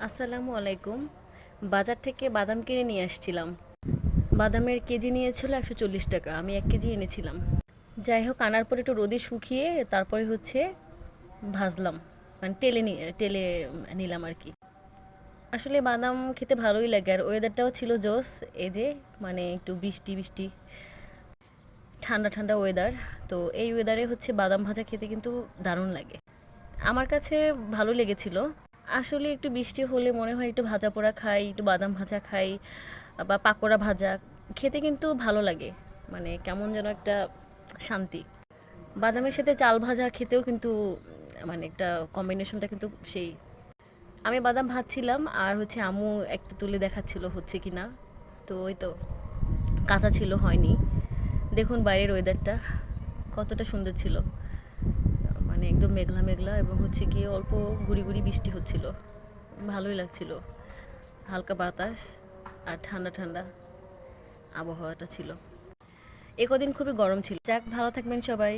আসসালামু আলাইকুম। বাজার থেকে বাদাম কিনে নিয়ে আসছিলাম। বাদামের কেজি নিয়েছিল 140 টাকা, আমি 1 কেজি এনেছিলাম। যাই হোক, আনার পরে একটু রোদে শুকিয়ে তারপরে ভাজলাম, মানে টেলে নিলাম আর কি। আসলে বাদাম খেতে ভালোই লাগে, আর ওয়েদারটাও ছিল জোস। এই যে মানে একটু বৃষ্টি বৃষ্টি, ঠান্ডা ঠান্ডা ওয়েদার। তো এই ওয়েদারে বাদাম ভাজা খেতে কিন্তু দারুণ লাগে। আমার কাছে ভালো লেগেছিল। আসলে একটু বৃষ্টি হলে মনে হয় একটু ভাজা পোড়া খাই, একটু বাদাম ভাজা খাই, বা পাকোড়া ভাজা খেতে কিন্তু ভালো লাগে। মানে কেমন যেন একটা শান্তি। বাদামের সাথে চাল ভাজা খেতেও কিন্তু মানে একটা কম্বিনেশনটা কিন্তু সেই। আমি বাদাম ভাজছিলাম, আর আম্মু একটা তুলে দেখাচ্ছিল হচ্ছে কি না। তো ওই তো, কাঁচা ছিল, হয়নি। দেখুন বাইরের ওয়েদারটা কতটা সুন্দর ছিল। মানে একদম মেঘলা মেঘলা, এবং গিয়ে অল্প গুড়ি গুড়ি বৃষ্টি হচ্ছিল। ভালোই লাগছিল, হালকা বাতাস আর ঠান্ডা ঠান্ডা আবহাওয়াটা ছিল। এ কদিন খুবই গরম ছিল। যাক, ভালো থাকবেন সবাই।